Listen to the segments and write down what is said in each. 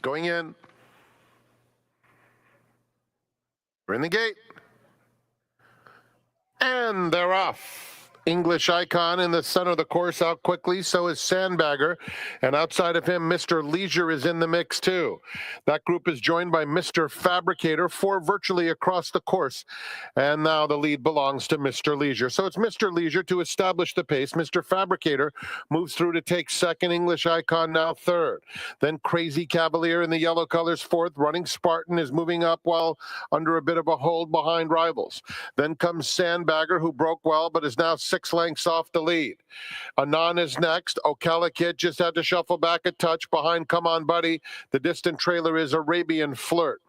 going in. We're in the gate. And they're off. English Icon in the center of the course out quickly. So is Sandbagger. And outside of him, Mr. Leisure is in the mix too. That group is joined by Mr. Fabricator, 4 virtually across the course. And now the lead belongs to Mr. Leisure. So it's Mr. Leisure to establish the pace. Mr. Fabricator moves through to take second. English Icon now third. Then Crazy Cavalier in the yellow colors fourth. Running Spartan is moving up while under a bit of a hold behind rivals. Then comes Sandbagger, who broke well but is now 6 lengths off the lead. Anon is next. Ocala Kid just had to shuffle back a touch behind Come On Buddy. The distant trailer is Arabian Flirt.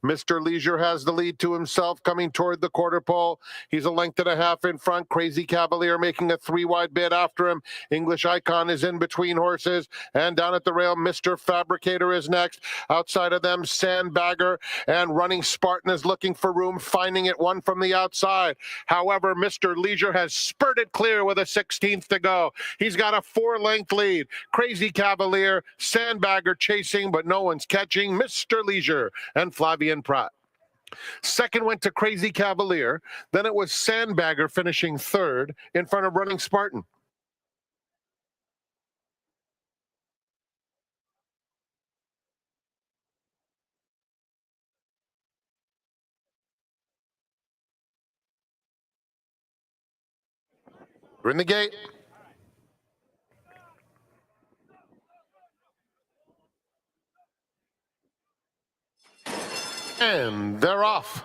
Mr. Leisure has the lead to himself coming toward the quarter pole. He's a length and a half in front. Crazy Cavalier making a 3-wide bid after him. English Icon is in between horses. And down at the rail, Mr. Fabricator is next. Outside of them, Sandbagger and Running Spartan is looking for room, finding it one from the outside. However, Mr. Leisure has spurted clear with a 16th to go. He's got a 4-length lead. Crazy Cavalier, Sandbagger chasing, but no one's catching Mr. Leisure and Flavian Pratt. Second went to Crazy Cavalier. Then it was Sandbagger finishing third in front of Running Spartan. We're in the gate. And they're off.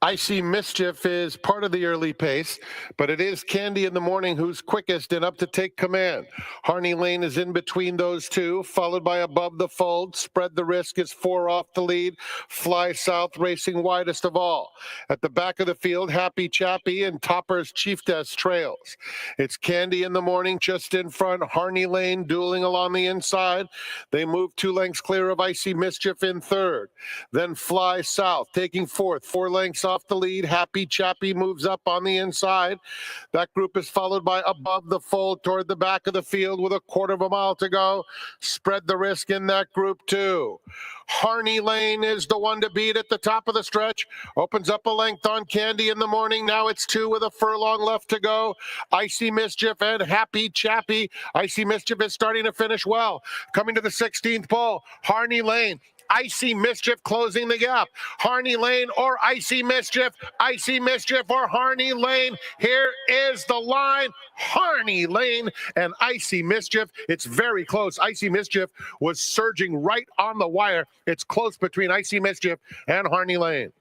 Icy Mischief is part of the early pace, but it is Candy in the Morning who's quickest and up to take command. Harney Lane is in between those two, followed by Above the Fold. Spread the Risk is 4 off the lead. Fly South racing widest of all. At the back of the field, Happy Chappy and Topper's Chiefess trails. It's Candy in the Morning just in front. Harney Lane dueling along the inside. They move 2 lengths clear of Icy Mischief in third. Then Fly South taking fourth, 4 lengths off the lead. Happy Chappy moves up on the inside. That group is followed by Above the Fold toward the back of the field with a 1/4 mile to go. Spread the Risk in that group too. Harney Lane is the one to beat at the top of the stretch. Opens up a length on Candy in the Morning. Now it's 2 with a furlong left to go. Icy Mischief and Happy Chappy. Icy Mischief is starting to finish well. Coming to the 16th pole, Harney Lane. Icy Mischief closing the gap. Harney Lane or Icy Mischief. Icy Mischief or Harney Lane. Here is the line. Harney Lane and Icy Mischief. It's very close. Icy Mischief was surging right on the wire. It's close between Icy Mischief and Harney Lane.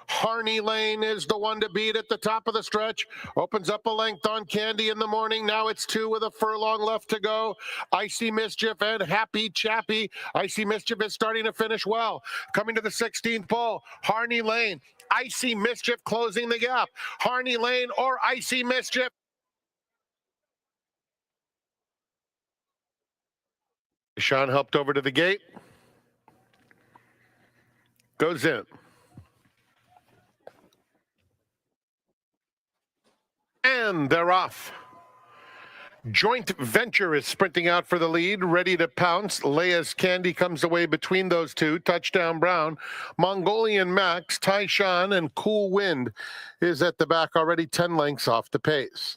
Harney Lane is the one to beat at the top of the stretch. Opens up a length on Candy in the Morning. Now it's 2 with a furlong left to go. Icy Mischief and Happy Chappy. Icy Mischief is starting to finish well. Coming to the 16th pole, Harney Lane. Icy Mischief closing the gap. Harney Lane or Icy Mischief. Sean helped over to the gate. Goes in. And they're off. Joint Venture is sprinting out for the lead, ready to pounce. Leia's Candy comes away between those two. Touchdown Brown. Mongolian Max, Tyshawn, and Cool Wind is at the back, already 10 lengths off the pace.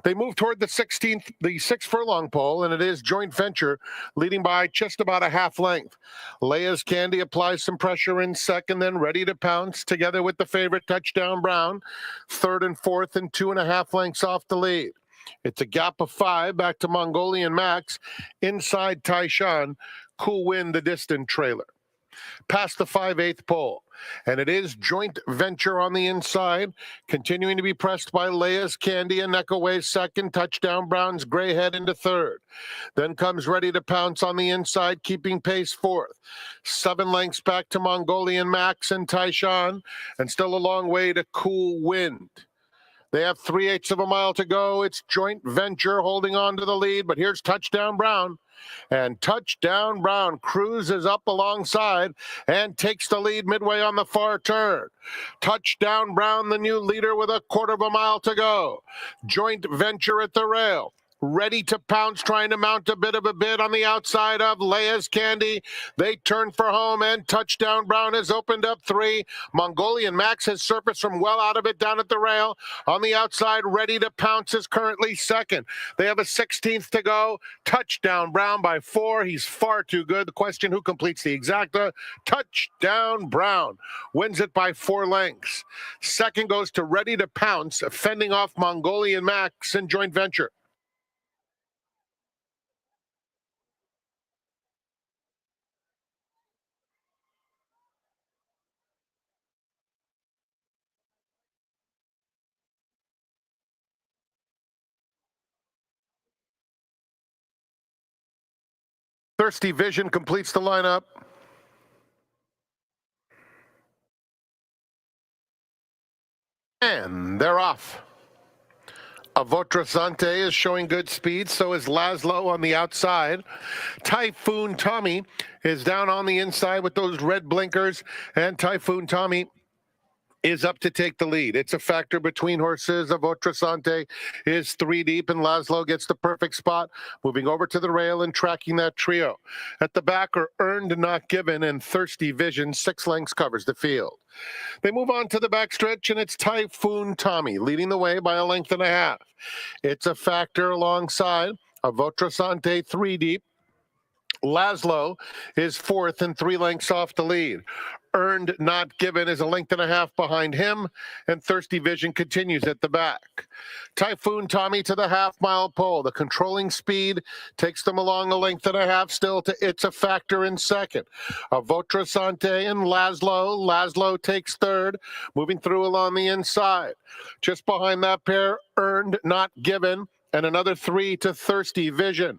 They move toward the 6 furlong pole, and it is Joint Venture leading by just about a half length. Leia's Candy applies some pressure in second, then ready to pounce together with the favorite Touchdown Brown. Third and fourth and 2.5 lengths off the lead. It's a gap of 5 back to Mongolian Max. Inside Tyshawn, Cool Wind, the distant trailer. Past the 5/8 pole. And it is Joint Venture on the inside, continuing to be pressed by Leia's Candy and Neckaway second. Touchdown Brown's Greyhead into third. Then comes Ready to Pounce on the inside, keeping pace fourth. 7 lengths back to Mongolian Max and Tyshawn, and still a long way to Cool Wind. They have 3/8 mile to go. It's Joint Venture holding on to the lead, but here's Touchdown Brown. And Touchdown Brown cruises up alongside and takes the lead midway on the far turn. Touchdown Brown, the new leader, with a 1/4 mile to go. Joint Venture at the rail. ready to pounce, trying to mount a bit of a bid on the outside of Leia's Candy. They turn for home, and Touchdown Brown has opened up 3. Mongolian Max has surfaced from well out of it down at the rail. On the outside, ready to pounce is currently second. They have a 16th to go. Touchdown Brown by 4. He's far too good. The question, who completes the exacta? Touchdown Brown wins it by 4 lengths. Second goes to Ready to Pounce, fending off Mongolian Max in joint venture. Thirsty Vision completes the lineup. And they're off. Avotrasante is showing good speed, so is Laszlo on the outside. Typhoon Tommy is down on the inside with those red blinkers, and Typhoon Tommy is up to take the lead. It's a factor between horses. Avotrasante is 3 deep, and Laszlo gets the perfect spot, moving over to the rail and tracking that trio. At the back are Earned Not Given and Thirsty Vision. 6 lengths covers the field. They move on to the backstretch, and it's Typhoon Tommy leading the way by a length and a half. It's a factor alongside Avotrasante 3 deep. Laszlo is 4th and 3 lengths off the lead. Earned Not Given is a length and a half behind him, and Thirsty Vision continues at the back. Typhoon Tommy to the half-mile pole. The controlling speed takes them along a length and a half still to It's a Factor in second. Avotrasante and Laszlo. Laszlo takes third, moving through along the inside. Just behind that pair, Earned Not Given, and another 3 to Thirsty Vision.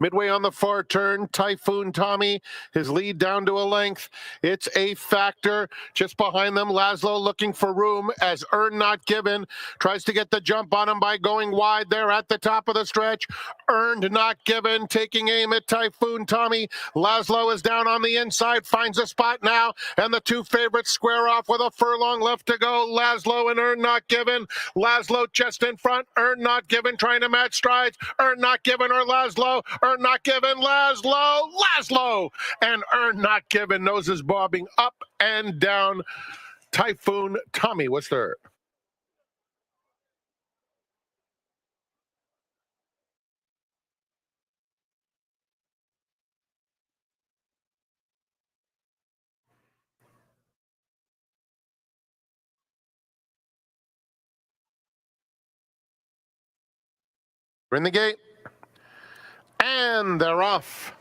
Midway on the far turn, Typhoon Tommy, his lead down to a length. It's a factor. Just behind them, Laszlo looking for room as Earned Not Given tries to get the jump on him by going wide there at the top of the stretch. Earned Not Given taking aim at Typhoon Tommy. Laszlo is down on the inside, finds a spot now, and the 2 favorites square off with a furlong left to go. Laszlo and Earned Not Given. Laszlo just in front. Earned Not Given trying to match strides. Earned Not Given or Laszlo. Earned Not Given, Laszlo, and Earned Not Given. Noses bobbing up and down. Typhoon Tommy was third. We're in the gate, and they're off.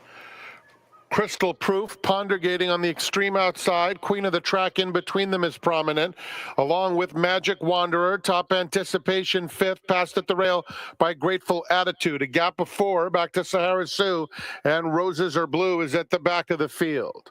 Crystal Proof, pondergating on the extreme outside. Queen of the Track in between them is prominent, along with Magic Wanderer. Top Anticipation 5th, passed at the rail by Grateful Attitude. A gap of 4 back to Sahara Sue, and Roses Are Blue is at the back of the field.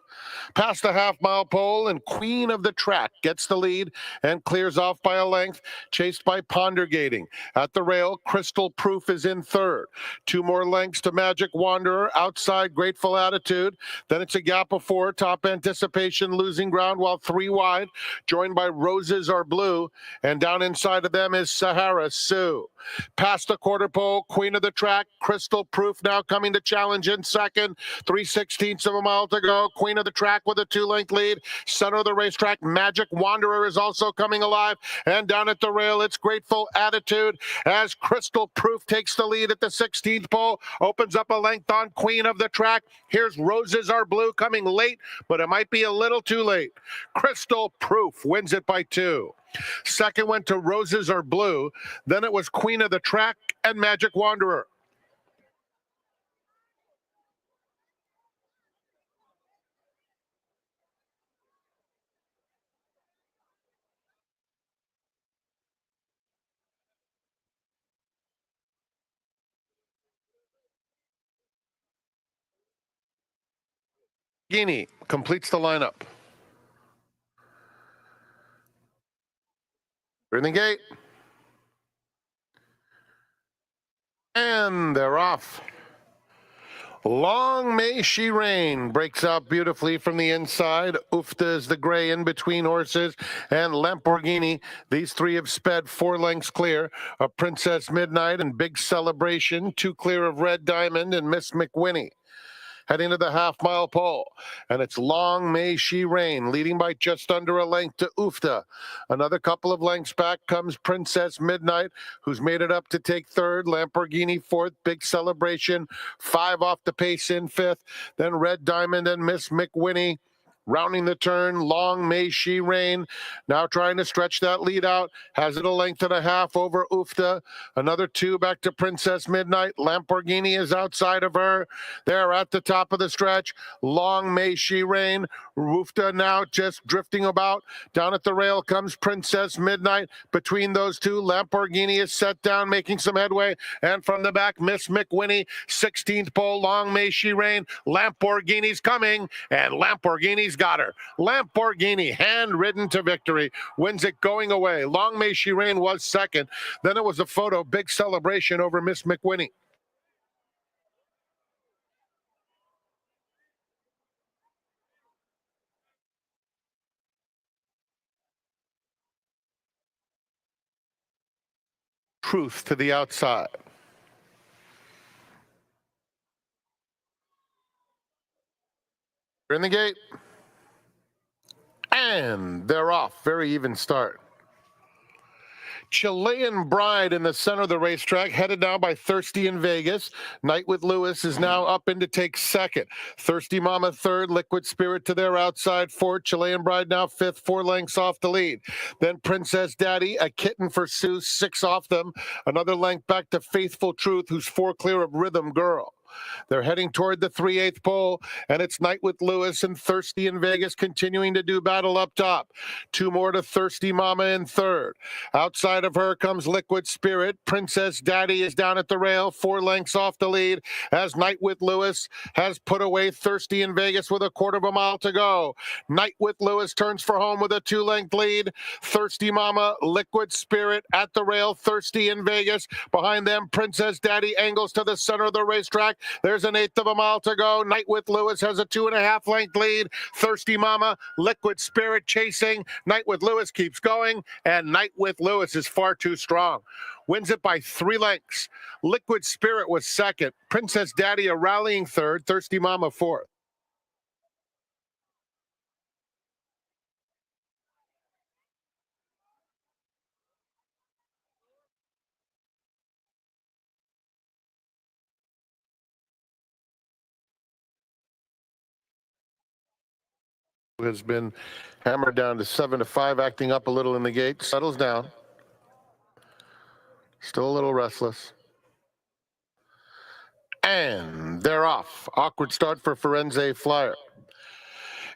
Past the half-mile pole, and Queen of the Track gets the lead and clears off by a length, chased by Pondergating. At the rail, Crystal Proof is in third. 2 more lengths to Magic Wanderer, outside Grateful Attitude. Then it's a gap of 4, Top Anticipation losing ground, while 3 wide, joined by Roses Are Blue, and down inside of them is Sahara Sue. Past the quarter pole, Queen of the Track, Crystal Proof now coming to challenge in second. 3/16 of a mile to go. Queen of the Track with a 2-length lead. Center of the racetrack, Magic Wanderer is also coming alive. And down at the rail, it's Grateful Attitude as Crystal Proof takes the lead at the 16th pole. Opens up a length on Queen of the Track. Here's Roses Are Blue coming late, but it might be a little too late. Crystal Proof wins it by 2. Second went to Roses Are Blue. Then it was Queen of the Track and Magic Wanderer. Guinea completes the lineup. We're in the gate. And they're off. Long May She Reign breaks out beautifully from the inside. Ufta is the gray in between horses, and Lamborghini. These three have sped 4 lengths clear of Princess Midnight and Big Celebration, 2 clear of Red Diamond and Miss McWhinnie. Heading to the half-mile pole, and it's Long May She Reign, leading by just under a length to Ufta. Another couple of lengths back comes Princess Midnight, who's made it up to take third. Lamborghini fourth. Big Celebration 5 off the pace in fifth. Then Red Diamond and Miss McWhinnie. Rounding the turn, Long May She Reign, now trying to stretch that lead out, has it a length and a half over Ufta. Another 2 back to Princess Midnight. Lamborghini is outside of her. They're at the top of the stretch. Long May She Reign. Ufta now just drifting about. Down at the rail comes Princess Midnight. Between those two, Lamborghini is set down, making some headway. And from the back, Miss McWhinnie, 16th pole, Long May She Reign. Lamborghini's coming, and Lamborghini's got her. Lamborghini, hand-ridden to victory, wins it going away. Long May She Reign was second. Then it was a photo, Big Celebration over Miss McWhinnie. Truth to the outside. They're in the gate. And they're off. Very even start. Chilean Bride in the center of the racetrack, headed now by Thirsty in Vegas. Night with Lewis is now up in to take second. Thirsty Mama third, Liquid Spirit to their outside fourth. Chilean Bride now fifth, 4 lengths off the lead. Then Princess Daddy, A Kitten for Sue, 6 off them. Another length back to Faithful Truth, who's 4 clear of Rhythm Girl. They're heading toward the 3/8 pole, and it's Night with Lewis and Thirsty in Vegas continuing to do battle up top. 2 more to Thirsty Mama in third. Outside of her comes Liquid Spirit. Princess Daddy is down at the rail, 4 lengths off the lead, as Night with Lewis has put away Thirsty in Vegas with a 1/4 of a mile to go. Night with Lewis turns for home with a 2-length lead. Thirsty Mama, Liquid Spirit at the rail, Thirsty in Vegas. Behind them, Princess Daddy angles to the center of the racetrack. There's an 1/8 of a mile to go. Night with Lewis has a 2.5 length lead. Thirsty Mama, Liquid Spirit chasing. Night with Lewis keeps going, and Night with Lewis is far too strong. Wins it by 3 lengths. Liquid Spirit was second. Princess Daddy a rallying third. Thirsty Mama fourth. Has been hammered down to 7-5, acting up a little in the gate. Settles down. Still a little restless. And they're off. Awkward start for Firenze Flyer.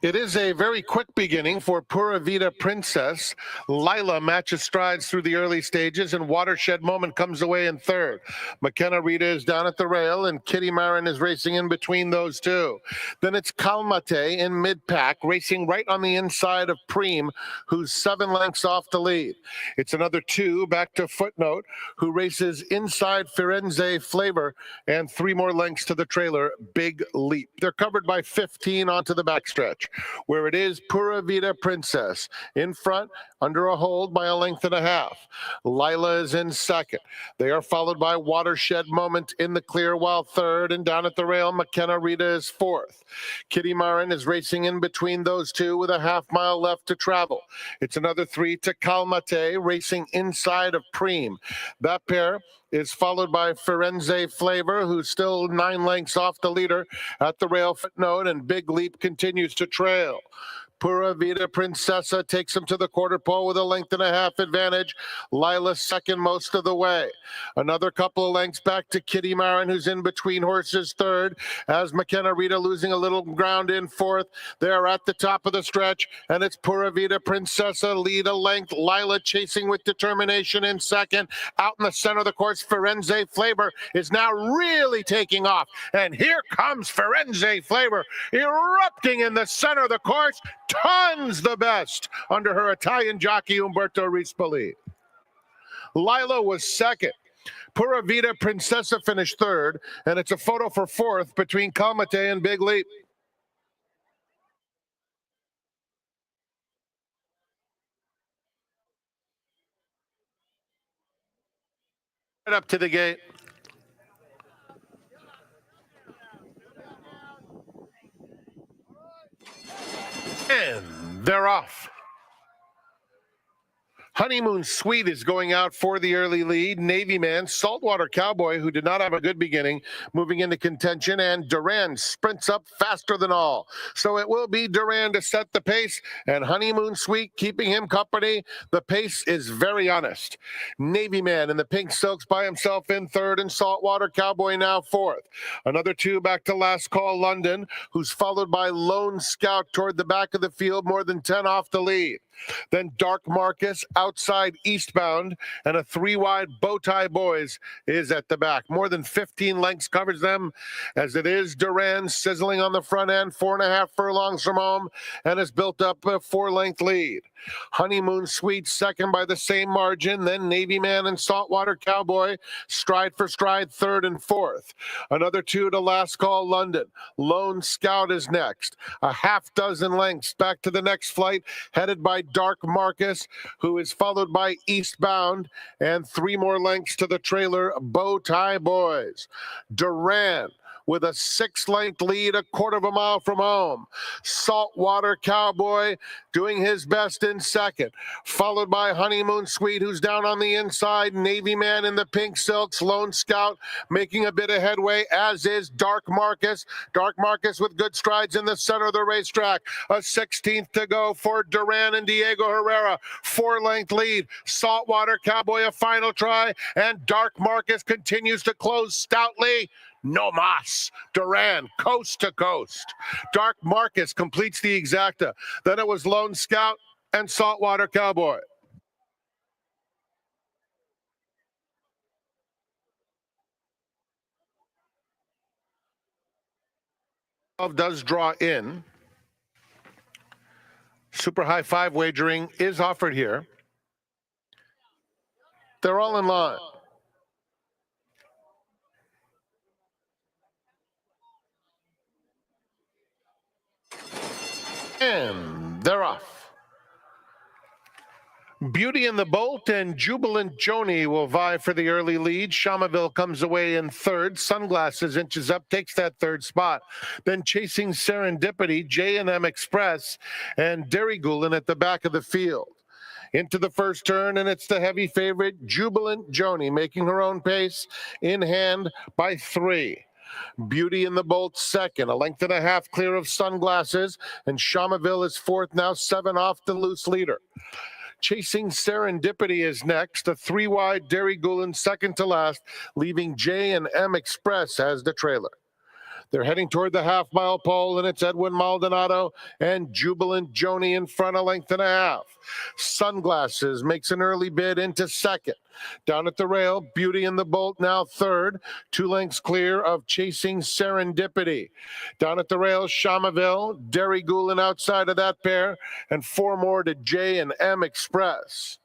It is a very quick beginning for Pura Vida Princess. Lila matches strides through the early stages, and Watershed Moment comes away in third. McKenna Rita is down at the rail, and Kitty Marin is racing in between those two. Then it's Calmate in mid-pack, racing right on the inside of Preem, who's 7 lengths off the lead. It's another 2 back to Footnote, who races inside Firenze Flavor, and 3 more lengths to the trailer, Big Leap. They're covered by 15 onto the backstretch, where it is Pura Vida Princess in front, under a hold by 1.5 lengths. Lila is in second. They are followed by Watershed Moment in the clear, while third, and down at the rail, McKenna Rita is fourth. Kitty Marin is racing in between those two with a 1/2 mile left to travel. It's another 3 to Calmate, racing inside of Preem. That pair is followed by Firenze Flavor, who's still 9 lengths off the leader at the rail. Footnote, and Big Leap continues to trail. Pura Vida Princessa takes him to the quarter pole with a 1.5 lengths advantage. Lila second most of the way. Another couple of lengths back to Kitty Marin, who's in between horses third, as McKenna Rita losing a little ground in fourth. They're at the top of the stretch, and it's Pura Vida Princessa lead a length. Lila chasing with determination in second. Out in the center of the course, Firenze Flavor is now really taking off. And here comes Firenze Flavor, erupting in the center of the course. Tons the best under her Italian jockey Umberto Rispoli. Lila was second. Pura Vida Princessa finished third, and it's a photo for fourth between Kalmate and Big Leap. Right up to the gate. And they're off. Honeymoon Suite is going out for the early lead. Navy Man, Saltwater Cowboy, who did not have a good beginning, moving into contention, and Duran sprints up faster than all. So it will be Duran to set the pace, and Honeymoon Suite keeping him company. The pace is very honest. Navy Man in the pink silks by himself in third, and Saltwater Cowboy now fourth. Another two back to Last Call London, who's followed by Lone Scout toward the back of the field, more than 10 off the lead. Then Dark Marcus outside eastbound, and a three-wide Bowtie Boys is at the back. More than 15 lengths covers them, as it is Duran sizzling on the front end, 4.5 furlongs from home, and has built up a 4-length lead. Honeymoon Suite second by the same margin. Then Navy Man and Saltwater Cowboy stride for stride, third and fourth. Another two to Last Call London. Lone Scout is next. A half dozen lengths back to the next flight, headed by Dark Marcus, who is followed by Eastbound, and 3 more lengths to the trailer, Bowtie Boys. Duran with a 6-length lead, a quarter of a mile from home. Saltwater Cowboy doing his best in second, followed by Honeymoon Suite, who's down on the inside. Navy Man in the pink silks. Lone Scout making a bit of headway, as is Dark Marcus. Dark Marcus with good strides in the center of the racetrack. A 16th to go for Duran and Diego Herrera. 4-length lead. Saltwater Cowboy a final try, and Dark Marcus continues to close stoutly. No mas. Duran, coast to coast. Dark Marcus completes the exacta. Then it was Lone Scout and Saltwater Cowboy. Does draw in. Super high five wagering is offered here. They're all in line. And they're off. Beauty in the Bolt and Jubilant Joni will vie for the early lead. Shamaville comes away in third. Sunglasses inches up, takes that third spot. Then Chasing Serendipity, J&M Express, and Derrygoolin at the back of the field. Into the first turn, and it's the heavy favorite, Jubilant Joni, making her own pace, in hand by 3. Beauty in the Bolt second, a 1.5 lengths clear of Sunglasses, and Shamaville is fourth, now 7 off the loose leader. Chasing Serendipity is next, a 3-wide Derrygoolin second to last, leaving J&M Express as the trailer. They're heading toward the half-mile pole, and it's Edwin Maldonado and Jubilant Joni in front, a 1.5 lengths. Sunglasses makes an early bid into second. Down at the rail, Beauty in the Bolt now third, 2 lengths clear of Chasing Serendipity. Down at the rail, Shamaville, Derrygoolin outside of that pair, and 4 more to J&M Express.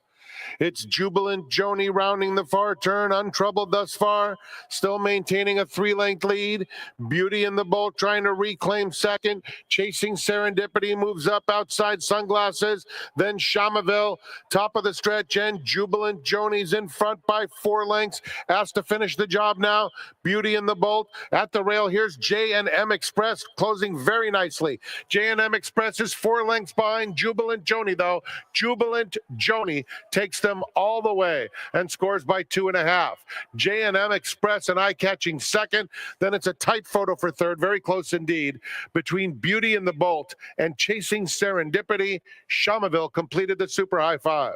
It's Jubilant Joni rounding the far turn, untroubled thus far, still maintaining a 3-length lead. Beauty in the Bolt trying to reclaim second. Chasing Serendipity moves up outside Sunglasses. Then Shamaville, top of the stretch, and Jubilant Joni's in front by 4 lengths. Asked to finish the job now. Beauty in the Bolt at the rail. Here's J&M Express closing very nicely. J&M Express is 4 lengths behind Jubilant Joni, though. Jubilant Joni takes them all the way and scores by 2.5. J&M Express an eye-catching second. Then it's a tight photo for third, very close indeed, between Beauty in the Bolt and Chasing Serendipity. Shamaville completed the super high five.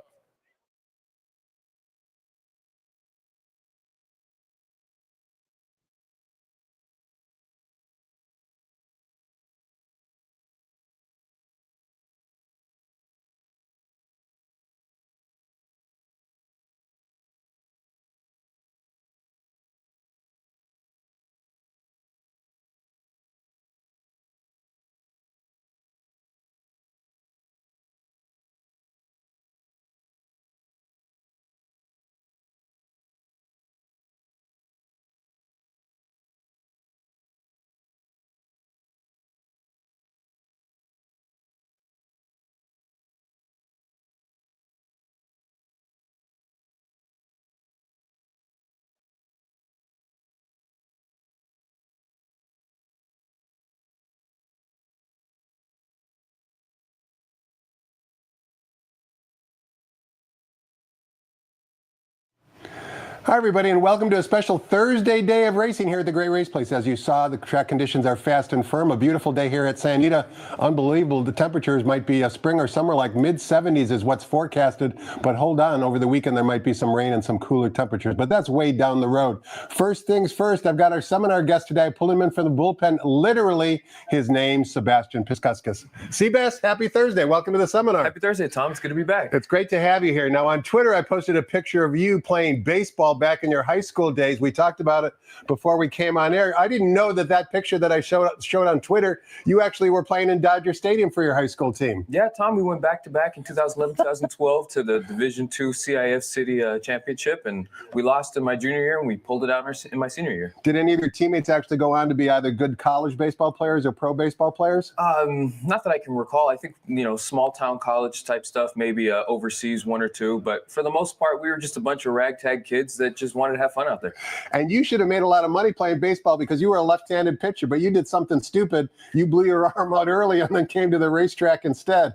Hi, everybody, and welcome to a special Thursday day of racing here at the Great Race Place. As you saw, the track conditions are fast and firm. A beautiful day here at Santa Anita. Unbelievable. The temperatures might be a spring or summer, like mid-70s is what's forecasted. But hold on, over the weekend there might be some rain and some cooler temperatures. But that's way down the road. First things first, I've got our seminar guest today. I pulled him in from the bullpen. Literally, his name's Sebastian Piscuskas. Sebas, happy Thursday. Welcome to the seminar. Happy Thursday, Tom. It's good to be back. It's great to have you here. Now, on Twitter, I posted a picture of you playing baseball back in your high school days. We talked about it before we came on air. I didn't know that picture that I showed on Twitter, you actually were playing in Dodger Stadium for your high school team. Yeah, Tom, we went back-to-back in 2011, 2012 to the Division II CIF City Championship, and we lost in my junior year, and we pulled it out in my senior year. Did any of your teammates actually go on to be either good college baseball players or pro baseball players? Not that I can recall. I think, small-town college type stuff, maybe overseas one or two, but for the most part, we were just a bunch of ragtag kids that just wanted to have fun out there. And you should have made a lot of money playing baseball because you were a left-handed pitcher, but you did something stupid. You blew your arm out early and then came to the racetrack instead.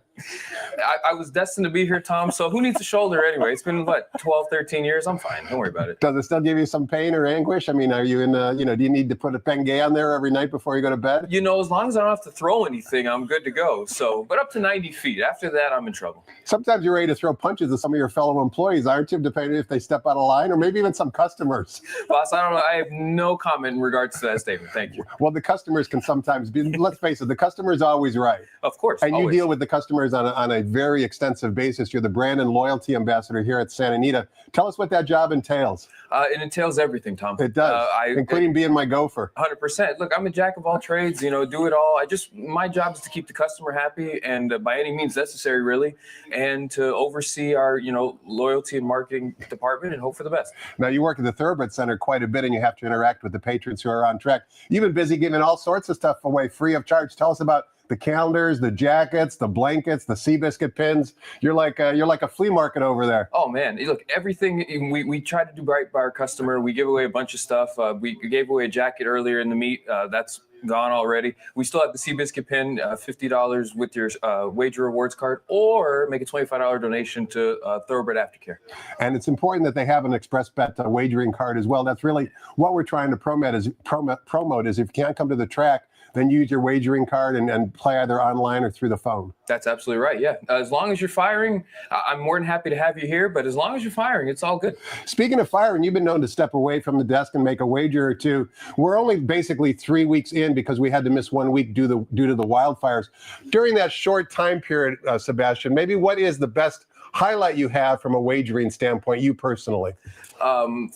I was destined to be here, Tom, so who needs a shoulder anyway? It's been, 12, 13 years? I'm fine. Don't worry about it. Does it still give you some pain or anguish? I mean, are you in do you need to put a Bengay on there every night before you go to bed? As long as I don't have to throw anything, I'm good to go. So, but up to 90 feet. After that, I'm in trouble. Sometimes you're ready to throw punches at some of your fellow employees, aren't you, depending if they step out of line, or maybe even some customers? Boss, I don't know. I have no comment in regards to that statement. Thank you. Well, the customers can sometimes be, let's face it, the customer's always right. Of course. And always. You deal with the customers on a very extensive basis. You're the brand and loyalty ambassador here at Santa Anita. Tell us what that job entails. It entails everything, Tom. It does, including being my gopher. 100%. Look, I'm a jack of all trades, do it all. My job is to keep the customer happy and by any means necessary, really, and to oversee our, loyalty and marketing department and hope for the best. Now, you work at the Thoroughbred Center quite a bit and you have to interact with the patrons who are on track. You've been busy giving all sorts of stuff away free of charge. Tell us about the calendars, the jackets, the blankets, the Seabiscuit pins. You're like a flea market over there. Oh man, look, everything we try to do right by our customer. We give away a bunch of stuff. We gave away a jacket earlier in the meet. That's gone already. We still have the Seabiscuit pin, $50 with your wager rewards card, or make a $25 donation to Thoroughbred Aftercare. And it's important that they have an express bet wagering card as well. That's really what we're trying to promote is if you can't come to the track, then use your wagering card and play either online or through the phone. That's absolutely right, yeah. As long as you're firing, I'm more than happy to have you here, but as long as you're firing, it's all good. Speaking of firing, you've been known to step away from the desk and make a wager or two. We're only basically 3 weeks in because we had to miss 1 week due to the wildfires. During that short time period, Sebastian, maybe what is the best highlight you have from a wagering standpoint, you personally?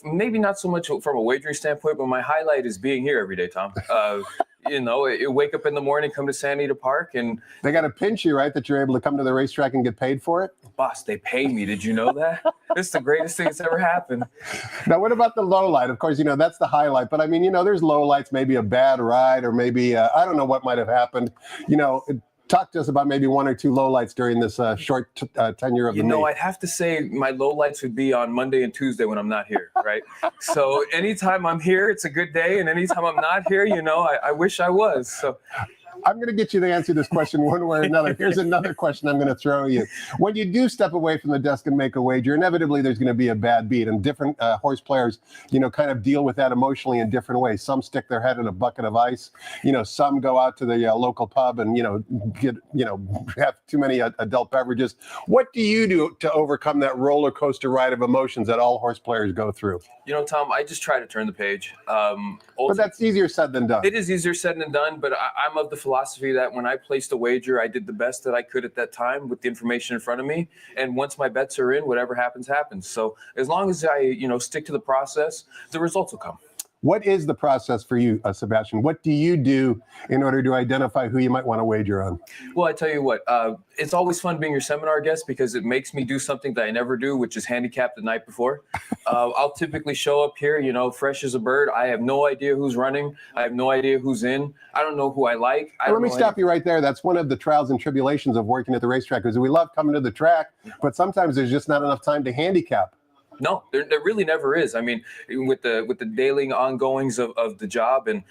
Maybe not so much from a wagering standpoint, but my highlight is being here every day, Tom. You wake up in the morning, come to Santa Anita Park, and they got to pinch you, right, that you're able to come to the racetrack and get paid for it? Boss, they pay me. Did you know that? This is the greatest thing that's ever happened. Now, what about the low light? Of course, that's the highlight. But I mean, there's low lights, maybe a bad ride, or maybe, I don't know what might have happened. Talk to us about maybe 1 or 2 lowlights during this short tenure of the meet. I'd have to say my lowlights would be on Monday and Tuesday when I'm not here, right? So anytime I'm here, it's a good day. And anytime I'm not here, I wish I was. So I'm going to get you to answer this question one way or another. Here's another question I'm going to throw you. When you do step away from the desk and make a wager, inevitably there's going to be a bad beat, and different horse players, kind of deal with that emotionally in different ways. Some stick their head in a bucket of ice. Some go out to the local pub and, get, have too many adult beverages. What do you do to overcome that roller coaster ride of emotions that all horse players go through? Tom, I just try to turn the page. But that's easier said than done. It is easier said than done, but I'm of the philosophy that when I placed a wager, I did the best that I could at that time with the information in front of me. And once my bets are in, whatever happens, happens. So as long as I, stick to the process, the results will come. What is the process for you, Sebastian? What do you do in order to identify who you might want to wager on? Well, I tell you what, it's always fun being your seminar guest because it makes me do something that I never do, which is handicap the night before. I'll typically show up here, fresh as a bird. I have no idea who's running. I have no idea who's in. I don't know who I like. Let me stop you right there. That's one of the trials and tribulations of working at the racetrack, is we love coming to the track, but sometimes there's just not enough time to handicap. No, there really never is. I mean, with the daily ongoings of the job and,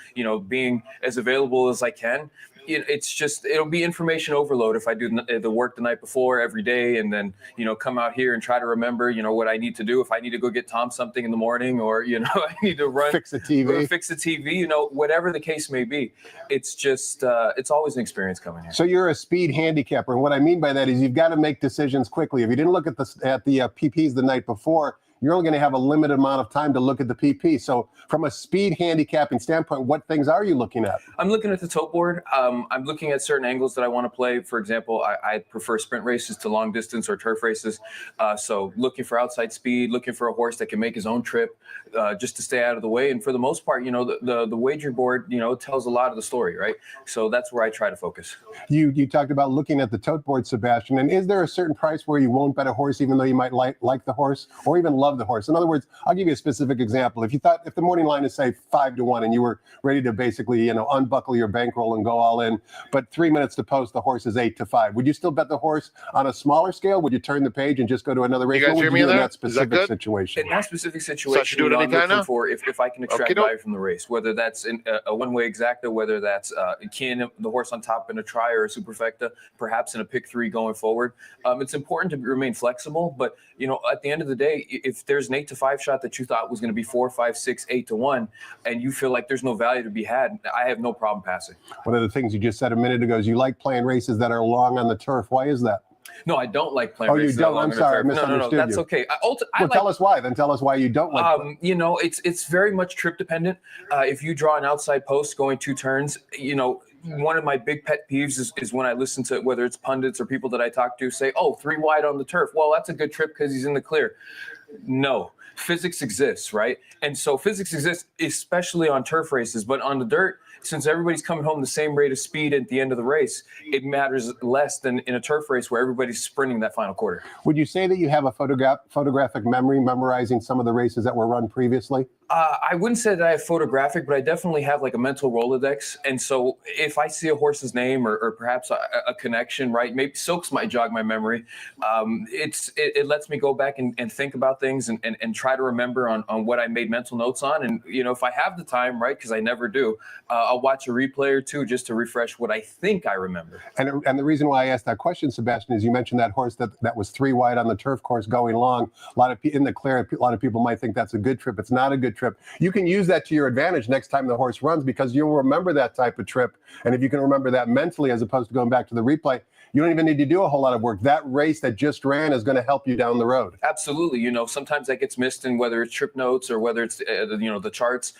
being as available as I can, It's just, it'll be information overload if I do the work the night before every day, and then come out here and try to remember what I need to do. If I need to go get Tom something in the morning, or I need to run Fix the TV, whatever the case may be. It's just it's always an experience coming here. So you're a speed handicapper, and what I mean by that is you've got to make decisions quickly. If you didn't look at the PPs the night before, you're only going to have a limited amount of time to look at the PP. So from a speed handicapping standpoint, what things are you looking at? I'm looking at the tote board. I'm looking at certain angles that I want to play. For example, I prefer sprint races to long distance or turf races. So looking for outside speed, looking for a horse that can make his own trip, just to stay out of the way. And for the most part, the wager board, tells a lot of the story, right? So that's where I try to focus. You talked about looking at the tote board, Sebastian, and is there a certain price where you won't bet a horse even though you might like the horse or even love the horse? In other words, I'll give you a specific example. If the morning line is say 5-1 and you were ready to basically unbuckle your bankroll and go all in, but 3 minutes to post the horse is 8-5, would you still bet the horse on a smaller scale? Would you turn the page and just go to another race? You guys hear me in there? that specific situation? In that specific situation, do it I'm anytime looking now? for if I can extract value from the race, whether that's in a one-way exacta, whether that's the horse on top in a try or a superfecta, perhaps in a pick 3 going forward. It's important to remain flexible, but at the end of the day, if there's an 8-5 shot that you thought was going to be 4, 5, 6, 8-1, and you feel like there's no value to be had, I have no problem passing. One of the things you just said a minute ago is you like playing races that are long on the turf. Why is that? No, I don't like playing races. You don't? I'm sorry, I No, misunderstood that's you. okay. Tell us why. Then tell us why you don't like. It's very much trip dependent. If you draw an outside post going 2 turns, one of my big pet peeves is when I listen to, whether it's pundits or people that I talk to, say, "Oh, 3 wide on the turf. Well, that's a good trip because he's in the clear." No, physics exists, right? And so physics exists, especially on turf races, but on the dirt, since everybody's coming home the same rate of speed at the end of the race, it matters less than in a turf race where everybody's sprinting that final quarter. Would you say that you have a photographic memory memorizing some of the races that were run previously? I wouldn't say that I have photographic, but I definitely have like a mental Rolodex. And so if I see a horse's name or perhaps a connection, right, maybe Silks might jog my memory. It lets me go back and think about things and try to remember on what I made mental notes on. And, if I have the time, right, because I never do, I'll watch a replay or two just to refresh what I think I remember. And the reason why I asked that question, Sebastian, is you mentioned that horse that was 3 wide on the turf course going long. In the clear, a lot of people might think that's a good trip. It's not a good trip. You can use that to your advantage next time the horse runs because you'll remember that type of trip. And if you can remember that mentally as opposed to going back to the replay, you don't even need to do a whole lot of work. That race that just ran is going to help you down the road. Absolutely. Sometimes that gets missed in whether it's trip notes or whether it's, the charts.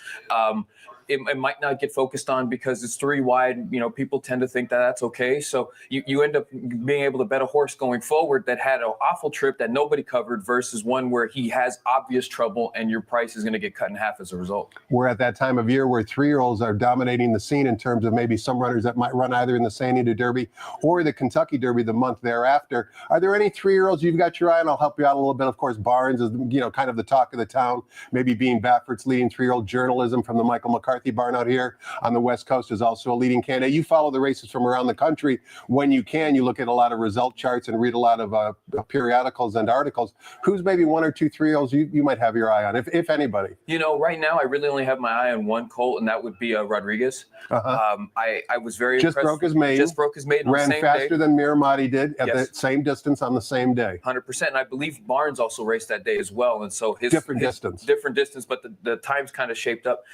It might not get focused on because it's 3 wide. People tend to think that that's okay. So you end up being able to bet a horse going forward that had an awful trip that nobody covered versus one where he has obvious trouble and your price is going to get cut in half as a result. We're at that time of year where 3-year-olds are dominating the scene in terms of maybe some runners that might run either in the San Diego Derby or the Kentucky Derby the month thereafter. Are there any 3-year-olds you've got your eye on? I'll help you out a little bit. Of course, Barnes is, kind of the talk of the town, maybe being Baffert's leading 3-year-old. Journalism from the Michael McCarthy barn out here on the West Coast is also a leading candidate. You follow the races from around the country when you can. You look at a lot of result charts and read a lot of periodicals and articles. Who's maybe 1 or 2 3-year-olds you might have your eye on, if anybody? Right now I really only have my eye on one colt, and that would be Rodriguez. I was very just impressed. broke his maiden. Just broke his maiden. Ran on the same faster day. than Miramati did at the same distance on the same day. 100%. And I believe Barnes also raced that day as well. And so his different distance, but the times kind of shaped up.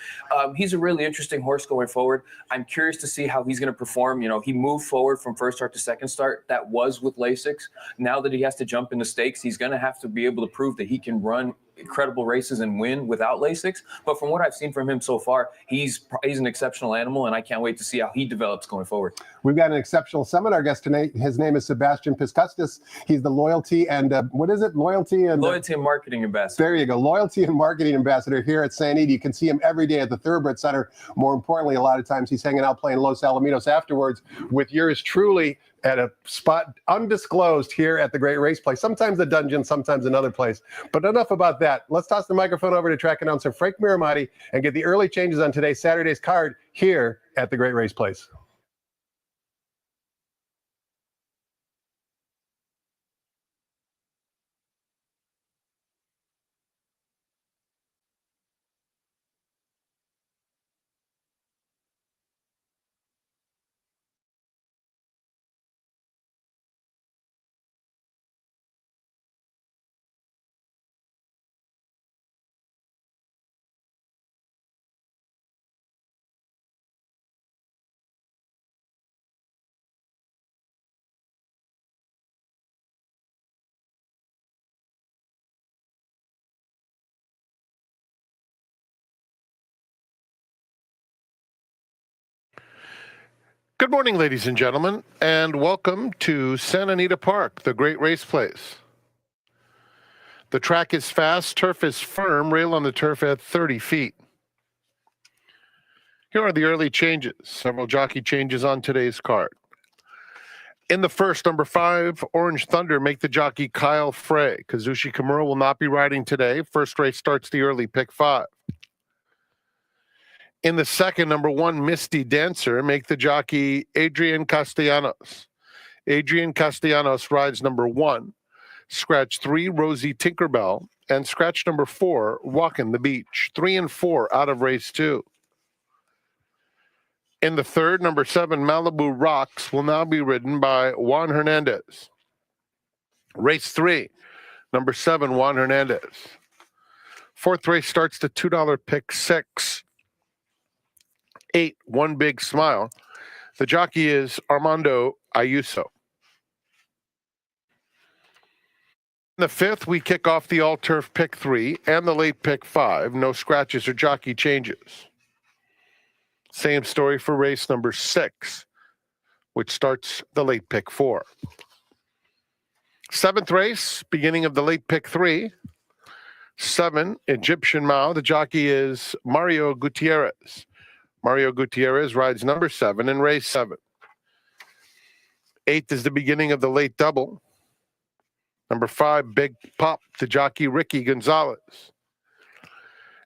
He's a really interesting horse going forward. I'm curious to see how he's going to perform. He moved forward from first start to second start. That was with Lasix. Now that he has to jump into stakes, he's going to have to be able to prove that he can run incredible races and win without Lasix. But from what I've seen from him so far, he's an exceptional animal, and I can't wait to see how he develops going forward. We've got an exceptional seminar guest tonight. His name is Sebastian Piscuskas. He's the Loyalty and Loyalty and Marketing Ambassador. There you go. Loyalty and Marketing Ambassador here at San Ede. You can see him every day at the Thoroughbred Center. More importantly, a lot of times he's hanging out playing Los Alamitos afterwards with yours truly at a spot undisclosed here at the Great Race Place. Sometimes the dungeon, sometimes another place. But enough about that. Let's toss the microphone over to track announcer Frank Miramati and get the early changes on Saturday's card here at the Great Race Place. Good morning, ladies and gentlemen, and welcome to Santa Anita Park, the great race place. The track is fast, turf is firm, rail on the turf at 30 feet. Here are the early changes, several jockey changes on today's card. In the first, number 5, Orange Thunder, make the jockey Kyle Frey. Kazushi Kimura will not be riding today. First race starts the early pick 5. In the second, number 1, Misty Dancer, make the jockey Adrian Castellanos. Adrian Castellanos rides number 1, scratch 3, Rosie Tinkerbell, and scratch number 4, Walkin' the Beach. 3 and 4 out of race 2. In the third, number 7, Malibu Rocks, will now be ridden by Juan Hernandez. Race 3, number 7, Juan Hernandez. Fourth race starts the $2 pick 6. 8, One Big Smile. The jockey is Armando Ayuso. In the fifth, we kick off the all-turf pick 3 and the late pick 5. No scratches or jockey changes. Same story for race number 6, which starts the late pick 4. Seventh race, beginning of the late pick 3. 7, Egyptian Mao. The jockey is Mario Gutierrez. Mario Gutierrez rides number 7 in race 7. 8th is the beginning of the late double. Number 5, Big Pop, the jockey Ricky Gonzalez.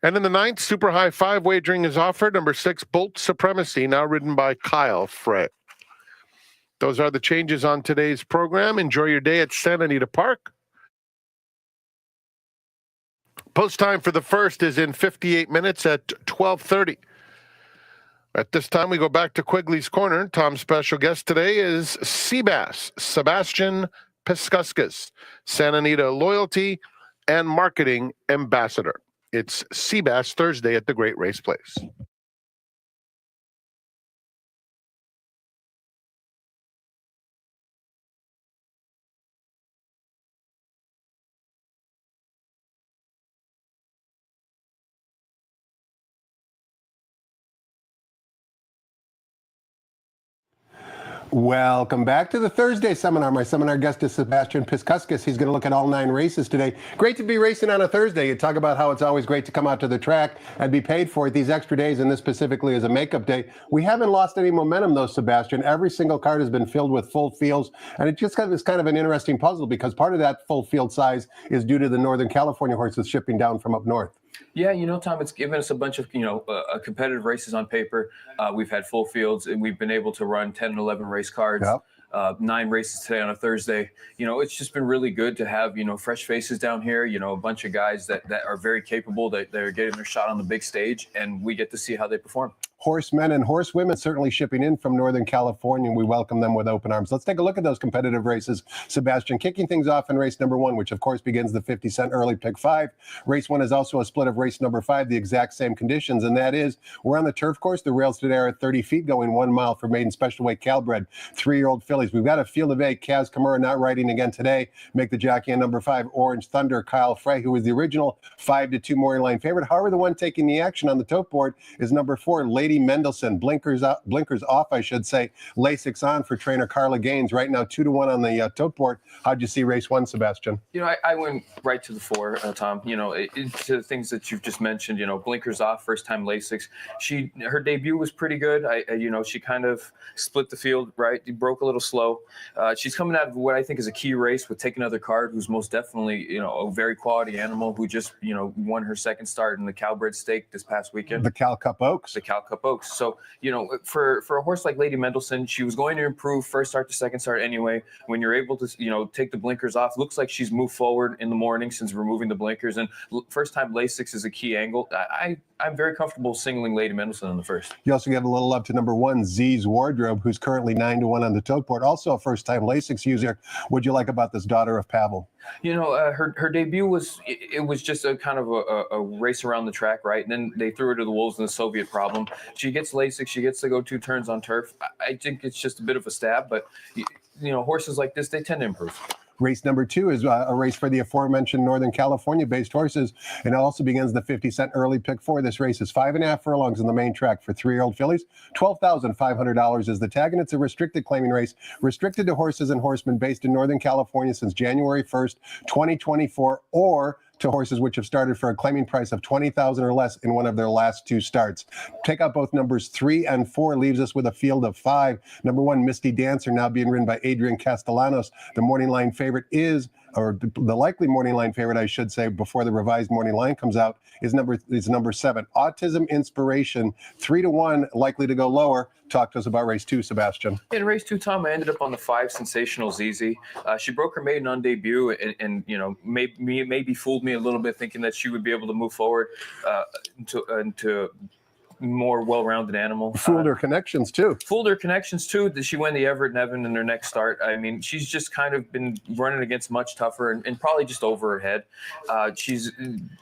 And in the 9th, Super High 5 wagering is offered. Number 6, Bolt Supremacy, now ridden by Kyle Frey. Those are the changes on today's program. Enjoy your day at Santa Anita Park. Post time for the first is in 58 minutes at 12:30. At this time, we go back to Quigley's Corner. Tom's special guest today is Seabass, Sebastian Piscuskas, Santa Anita Loyalty and Marketing Ambassador. It's Seabass Thursday at the Great Race Place. Welcome back to the Thursday seminar. My seminar guest is Sebastian Piscuskas. He's going to look at all 9 races today. Great to be racing on a Thursday. You talk about how it's always great to come out to the track and be paid for it. These extra days, and this specifically is a makeup day. We haven't lost any momentum though, Sebastian. Every single card has been filled with full fields, and it just is kind of an interesting puzzle because part of that full field size is due to the Northern California horses shipping down from up north. Yeah, Tom, it's given us a bunch of, competitive races on paper. We've had full fields, and we've been able to run 10 and 11 race cards. Yep. 9 races today on a Thursday. It's just been really good to have, fresh faces down here, a bunch of guys that are very capable, that are getting their shot on the big stage, and we get to see how they perform. Horsemen and horsewomen certainly shipping in from Northern California, and we welcome them with open arms. Let's take a look at those competitive races, Sebastian. Kicking things off in race number 1, which of course begins the 50-cent early pick 5. Race 1 is also a split of race number 5, the exact same conditions, and that is we're on the turf course. The rails today are at 30 feet, going 1 mile for maiden special weight Calbred 3-year-old fillies. We've got a field of 8. Kaz Kimura not riding again today. Make the jockey on number 5, Orange Thunder, Kyle Frey, who was the original 5-2 morning line favorite. However, the one taking the action on the tote board is number 4, Lady Mendelssohn. Blinkers off, I should say. Lasix on for trainer Carla Gaines. Right now, 2-1 on the tote board. How'd you see race 1, Sebastian? I went right to the 4, Tom. It's the things that you've just mentioned. Blinkers off, first time Lasix. Her debut was pretty good. She kind of split the field, right? Broke a little slow. She's coming out of what I think is a key race with Take Another Card, who's most definitely, a very quality animal who just, won her second start in the Calbred Stake this past weekend. The Cal Cup Oaks. The Cal Cup Oaks. So, for a horse like Lady Mendelssohn, she was going to improve first start to second start anyway. When you're able to, take the blinkers off, looks like she's moved forward in the morning since removing the blinkers. And first time Lasix is a key angle. I'm very comfortable singling Lady Mendelssohn in the first. You also give a little love to number 1, Z's Wardrobe, who's currently 9-1 on the tote board. Also a first time Lasix user. What'd you like about this daughter of Pavel? Her debut was just a kind of a race around the track, right? And then they threw her to the wolves in the Soviet problem. She gets Lasix. She gets to go 2 turns on turf. I think it's just a bit of a stab, but horses like this, they tend to improve. Race number 2 is a race for the aforementioned Northern California-based horses, and it also begins the 50-cent early pick 4. This race is 5.5 furlongs in the main track for 3-year-old fillies. $12,500 is the tag, and it's a restricted claiming race, restricted to horses and horsemen based in Northern California since January 1st, 2024, or to horses which have started for a claiming price of $20,000 or less in one of their last 2 starts. Take out both numbers 3 and 4, leaves us with a field of 5. Number 1, Misty Dancer, now being ridden by Adrian Castellanos. The morning line favorite is, or the likely morning line favorite, I should say, before the revised morning line comes out, is number 7. Autism Inspiration, 3-1, likely to go lower. Talk to us about race 2, Sebastian. In race 2, Tom, I ended up on the 5, Sensational ZZ. She broke her maiden on debut, and maybe fooled me a little bit, thinking that she would be able to move forward into more well-rounded animal. Fooled her connections too. Did she win the Everett Nevin in her next start? I mean, she's just kind of been running against much tougher and probably just over her head. She's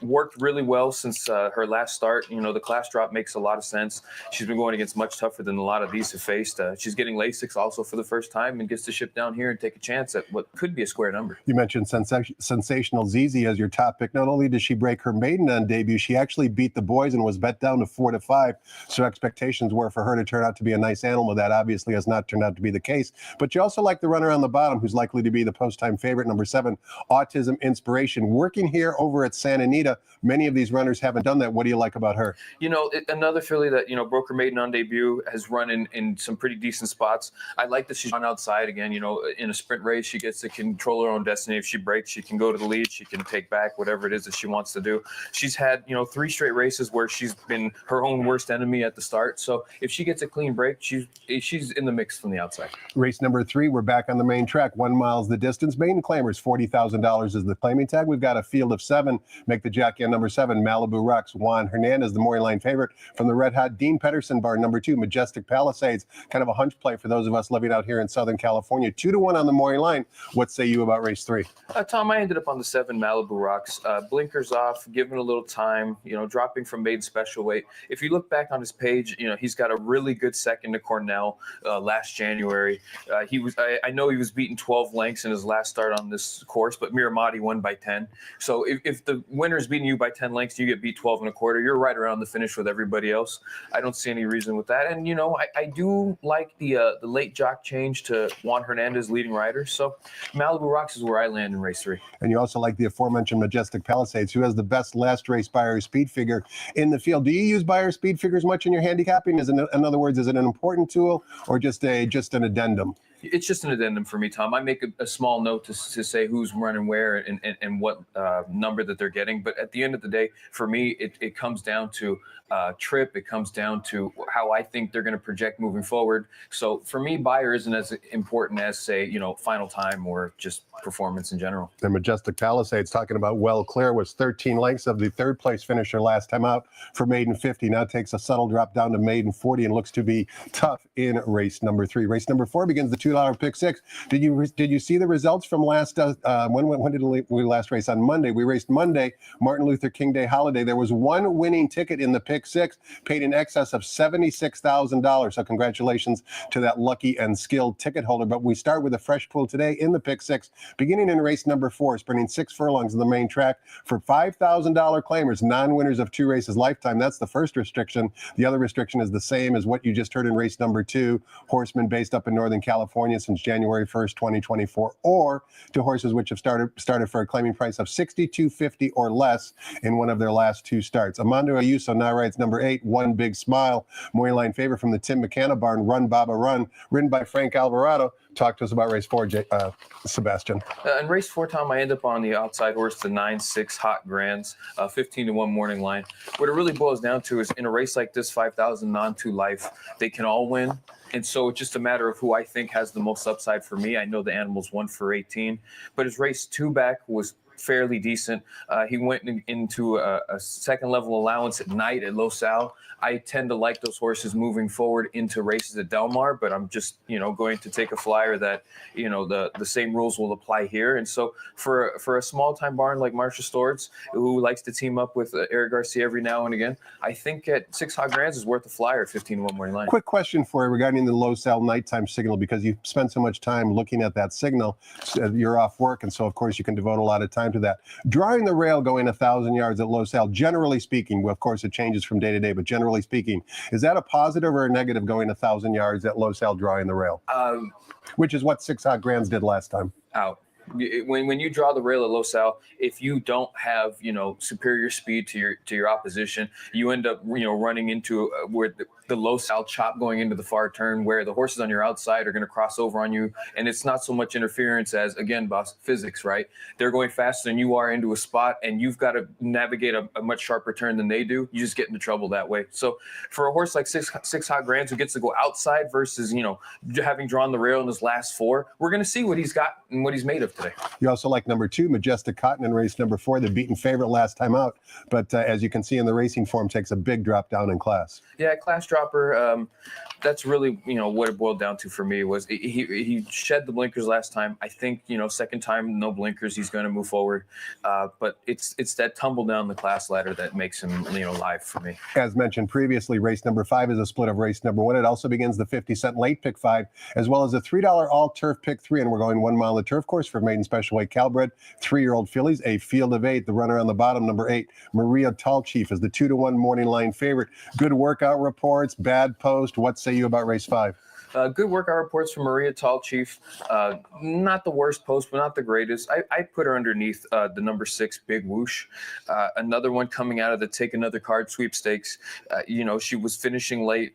worked really well since her last start. The class drop makes a lot of sense. She's been going against much tougher than a lot of these have faced. She's getting Lasix also for the first time and gets to ship down here and take a chance at what could be a square number. You mentioned Sensational ZZ as your top pick. Not only did she break her maiden on debut, she actually beat the boys and was bet down to 4-5. So expectations were for her to turn out to be a nice animal. That obviously has not turned out to be the case. But you also like the runner on the bottom, who's likely to be the post-time favorite, number 7, Autism Inspiration. Working here over at Santa Anita, many of these runners haven't done that. What do you like about her? Another filly that, broke her maiden on debut, has run in some pretty decent spots. I like that she's run outside again. In a sprint race, she gets to control her own destiny. If she breaks, she can go to the lead. She can take back whatever it is that she wants to do. She's had, 3 straight races where she's been her own worst enemy at the start. So if she gets a clean break, she's in the mix from the outside. Race number 3, we're back on the main track. 1 mile is the distance. Maiden claimers, $40,000 is the claiming tag. We've got a field of 7. Make the jockey on number 7, Malibu Rocks. Juan Hernandez, the morning line favorite from the Red Hot Dean Pedersen barn. Number 2, Majestic Palisades. Kind of a hunch play for those of us living out here in Southern California. 2-1 on the morning line. What say you about race 3? Tom, I ended up on the 7, Malibu Rocks. Blinkers off, giving a little time, dropping from maiden special weight. If you look back on his page, he's got a really good second to Cornell last January. I know he was beaten 12 lengths in his last start on this course, but Miramati won by 10. So if the winner's beating you by 10 lengths, you get beat 12 1/4. You're right around the finish with everybody else. I don't see any reason with that. And I do like the late jock change to Juan Hernandez, leading rider. So Malibu Rocks is where I land in race 3. And you also like the aforementioned Majestic Palisades, who has the best last race Beyer speed figure in the field. Do you use Beyer speed figures much in your handicapping? In other words, is it an important tool or just an addendum? It's just an addendum for me, Tom. I make a small note to say who's running where and what number that they're getting. But at the end of the day, for me, it comes down to trip. It comes down to how I think they're going to project moving forward. So for me, Beyer isn't as important as, say, final time or just performance in general. The Majestic Palisades, talking about Well Clear, was 13 lengths of the 3rd place finisher last time out for maiden 50. Now takes a subtle drop down to maiden 40 and looks to be tough in race number 3. Race number 4 begins the $2 pick 6. Did you see the results from last when did we last race? On Monday. We raced Monday, Martin Luther King Day holiday. There was one winning ticket in the pick 6, paid in excess of $76,000. So congratulations to that lucky and skilled ticket holder. But we start with a fresh pool today in the pick 6, beginning in race number 4, sprinting 6 furlongs in the main track for $5,000 claimers, non-winners of 2 races lifetime. That's the first restriction. The other restriction is the same as what you just heard in race number 2, horsemen based up in Northern California since January 1st, 2024, or to horses which have started for a claiming price of $62.50 or less in one of their last 2 starts. Amando Ayuso now rides number 8, One Big Smile, morning line favorite from the Tim McKenna barn, Run Baba Run, ridden by Frank Alvarado. Talk to us about race 4, Sebastian. In race 4, Tom, I end up on the outside horse, the 9-6 Hot Grands, 15-1 morning line. What it really boils down to is in a race like this, 5,000 non-2 life, they can all win. And so it's just a matter of who I think has the most upside for me. I know the animal's 1 for 18, but his race 2 back was fairly decent. He went into a second level allowance at night at Los Al. I tend to like those horses moving forward into races at Del Mar, but I'm just, going to take a flyer that, the same rules will apply here. And so for a small time barn like Marsha Stortz, who likes to team up with Eric Garcia every now and again, I think at 6 hot grands is worth a flyer, 15-1 morning line. Quick question for you regarding the Los Al nighttime signal, because you spend so much time looking at that signal. You're off work, and so of course you can devote a lot of time to that. Drawing the rail going 1,000 yards at Los Al, generally speaking, well, of course it changes from day to day, but generally speaking, is that a positive or a negative going 1,000 yards at Los Al drawing the rail? Which is what 6 hot grands did last time. Out. When you draw the rail at Los Al, if you don't have superior speed to your opposition, you end up running into where the Los Al chop going into the far turn, where the horses on your outside are going to cross over on you, and it's not so much interference as, again, boss, physics, right? They're going faster than you are into a spot, and you've got to navigate a much sharper turn than they do. You just get into trouble that way. So for a horse like six hot grands who gets to go outside versus having drawn the rail in his last 4, we're going to see what he's got and what he's made of today. You also like number 2, Majestic Cotton, in race number 4, the beaten favorite last time out, but as you can see in the racing form, takes a big drop down in class. Yeah, class dropper. That's really what it boiled down to for me was he shed the blinkers last time. I think second time no blinkers, he's going to move forward. But it's that tumble down the class ladder that makes him live for me. As mentioned previously, race number 5 is a split of race number 1. It also begins the 50-cent late pick 5, as well as a $3 all turf pick 3, and we're going 1 mile on the turf course for maiden special weight Calbred 3-year-old fillies, a field of 8. The runner on the bottom, number 8, Maria Tall Chief, is the 2-1 morning line favorite. Good workout reports, bad post. What say you about race 5? Good workout reports from Maria Tall Chief. Not the worst post, but not the greatest. I put her underneath the number 6, Big Whoosh. Another one coming out of the Take Another Card sweepstakes. She was finishing late.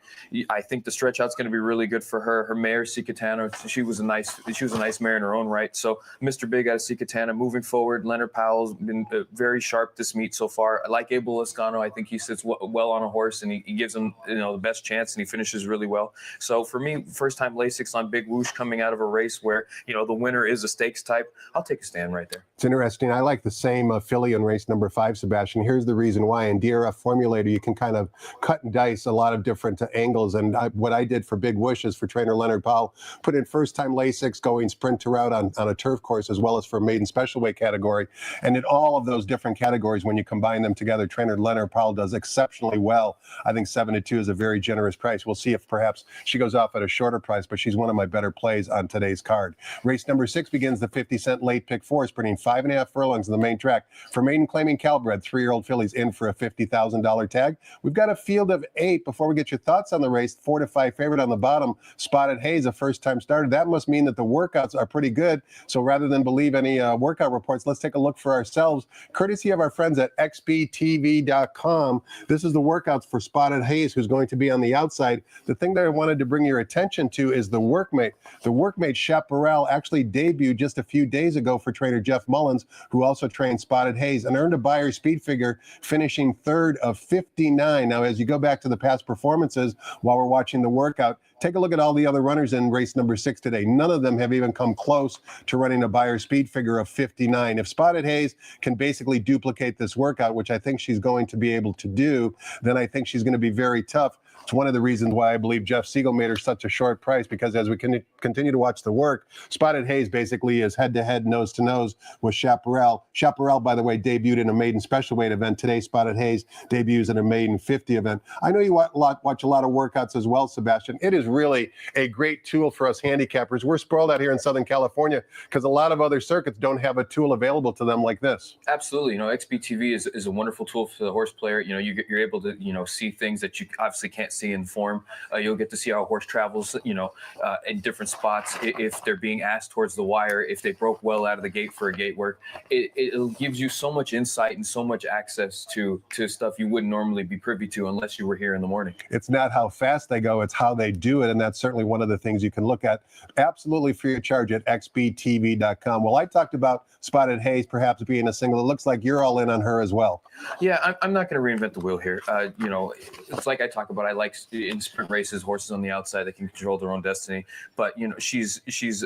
I think the stretch out's going to be really good for her. Her mare, Sikatana, she was a nice mare in her own right. So Mr. Big out of Sikatana moving forward. Leonard Powell's been very sharp this meet so far. I like Abel Lascano. I think he sits well on a horse, and he gives him the best chance, and he finishes really well. So for me, first time Lasix on Big Whoosh coming out of a race where the winner is a stakes type, I'll take a stand right there. It's interesting. I like the same filly in race number 5, Sebastian. Here's the reason why. In DRF Formulator, you can kind of cut and dice a lot of different angles. And what I did for Big Whoosh is for trainer Leonard Powell, put in first time Lasix going sprint to route on a turf course, as well as for maiden special weight category. And in all of those different categories, when you combine them together, trainer Leonard Powell does exceptionally well. I think 7-2 is a very generous price. We'll see if perhaps she goes off at a shorter price, but she's one of my better plays on today's card. Race number 6 begins the 50-cent late pick 4, sprinting 5.5 furlongs on the main track. For maiden claiming Calbred, 3-year-old fillies in for a $50,000 tag. We've got a field of 8. Before we get your thoughts on the race, 4-5 favorite on the bottom, Spotted Haze, a first-time starter. That must mean that the workouts are pretty good. So rather than believe any workout reports, let's take a look for ourselves, courtesy of our friends at xbtv.com. This is the workouts for Spotted Haze, who's going to be on the outside. The thing that I wanted to bring your attention to is the workmate. The workmate, Chaparral, actually debuted just a few days ago for trainer Jeff Mullins, who also trained Spotted Haze, and earned a Beyer speed figure, finishing 3rd of 59. Now, as you go back to the past performances while we're watching the workout, take a look at all the other runners in race number 6 today. None of them have even come close to running a Beyer speed figure of 59. If Spotted Haze can basically duplicate this workout, which I think she's going to be able to do, then I think she's going to be very tough. It's one of the reasons why I believe Jeff Siegel made her such a short price, because as we continue to watch the work, Spotted Haze basically is head-to-head, nose-to-nose with Chaparral. Chaparral, by the way, debuted in a maiden special weight event. Today, Spotted Haze debuts in a maiden 50 event. I know you watch a lot of workouts as well, Sebastian. It is really a great tool for us handicappers. We're spoiled out here in Southern California because a lot of other circuits don't have a tool available to them like this. Absolutely. XBTV is a wonderful tool for the horse player. You're able to, see things that you obviously can't see in form. You'll get to see how a horse travels, in different spots. If they're being asked towards the wire, if they broke well out of the gate for a gate work, it gives you so much insight and so much access to stuff you wouldn't normally be privy to unless you were here in the morning. It's not how fast they go, it's how they do it. And that's certainly one of the things you can look at absolutely free of charge at xbtv.com. Well, I talked about Spotted Haze perhaps being a single. It looks like you're all in on her as well. Yeah, I'm not going to reinvent the wheel here. It's like I talk about. I like in sprint races, horses on the outside that can control their own destiny. But she's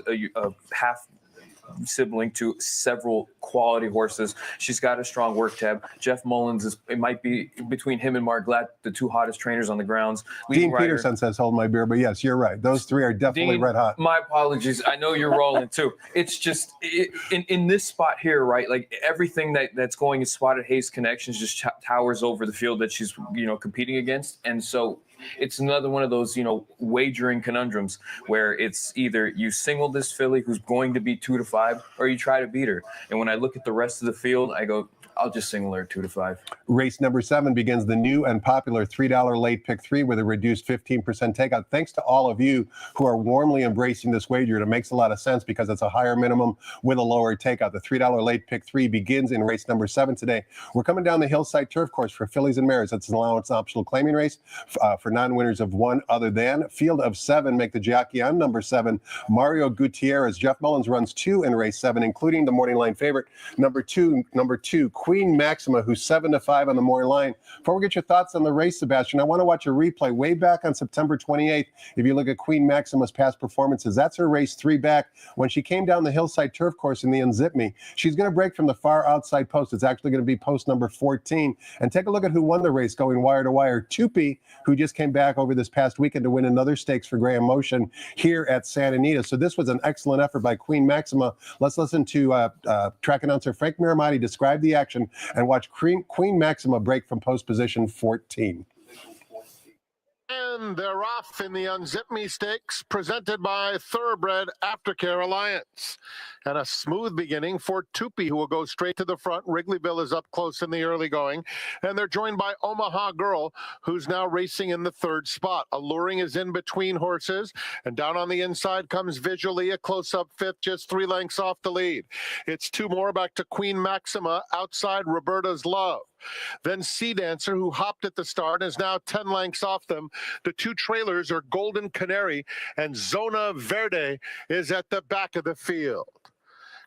a half sibling to several quality horses. She's got a strong work tab. Jeff Mullins it might be between him and Mark Glatt, the two hottest trainers on the grounds. Dean Peterson says hold my beer, but yes, you're right. Those three are definitely Dean, red hot. My apologies. I know you're rolling too. It's just in this spot here, right? Like everything that's going in Spotted Hayes Connections just towers over the field that she's competing against, and so it's another one of those wagering conundrums where it's either you single this filly who's going to be 2-5, or you try to beat her. And when I look at the rest of the field, I go, I'll just single her 2-5. Race number 7 begins the new and popular $3 late pick 3 with a reduced 15% takeout. Thanks to all of you who are warmly embracing this wager. It makes a lot of sense because it's a higher minimum with a lower takeout. The $3 late pick 3 begins in race number 7 today. We're coming down the Hillside Turf Course for fillies and mares. It's an allowance optional claiming race for non-winners of one other than. Field of 7 make the jockey on number 7, Mario Gutierrez. Jeff Mullins runs 2 in race 7, including the morning line favorite, number two, Queen Maxima, who's 7-5 on the morning line. Before we get your thoughts on the race, Sebastian, I want to watch a replay way back on September 28th. If you look at Queen Maxima's past performances, that's her race 3 back when she came down the Hillside Turf Course in the Unzip Me. She's going to break from the far outside post. It's actually going to be post number 14. And take a look at who won the race going wire to wire. Tupi, who just came back over this past weekend to win another stakes for Graham Motion here at Santa Anita. So this was an excellent effort by Queen Maxima. Let's listen to track announcer Frank Miramati describe the action and watch Queen Maxima break from post position 14. And they're off in the Unzip Me Stakes, presented by Thoroughbred Aftercare Alliance. And a smooth beginning for Tupi, who will go straight to the front. Wrigleyville is up close in the early going. And they're joined by Omaha Girl, who's now racing in the 3rd spot. Alluring is in between horses. And down on the inside comes Visually, a close-up 5th, just 3 lengths off the lead. It's 2 more back to Queen Maxima, outside Roberta's Love. Then Sea Dancer, who hopped at the start, is now 10 lengths off them. The 2 trailers are Golden Canary, and Zona Verde is at the back of the field.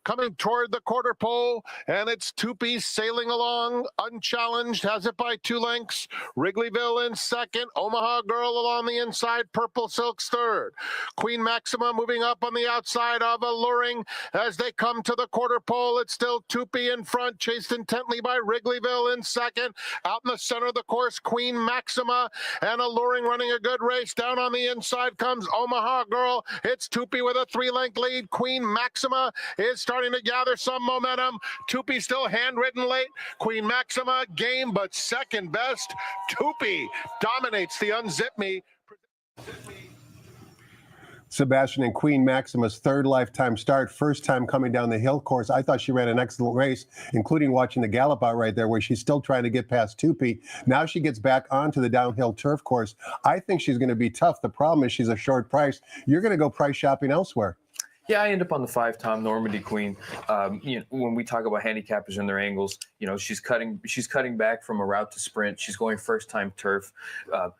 Coming toward the quarter pole, and it's Tupi sailing along, unchallenged, has it by 2 lengths. Wrigleyville in 2nd, Omaha Girl along the inside, Purple Silk's 3rd. Queen Maxima moving up on the outside of Alluring. As they come to the quarter pole, it's still Tupi in front, chased intently by Wrigleyville in 2nd. Out in the center of the course, Queen Maxima and Alluring running a good race. Down on the inside comes Omaha Girl. It's Tupi with a 3-length lead. Queen Maxima is starting to gather some momentum. Tupi still handwritten late. Queen Maxima game, but second best. Tupi dominates the Unzip Me. Sebastian and Queen Maxima's 3rd lifetime start, first time coming down the hill course. I thought she ran an excellent race, including watching the gallop out right there where she's still trying to get past Tupi. Now she gets back onto the downhill turf course. I think she's going to be tough. The problem is she's a short price. You're going to go price shopping elsewhere. Yeah, I end up on the 5 Tom Normandy Queen. When we talk about handicappers and their angles, she's cutting back from a route to sprint. She's going first time turf,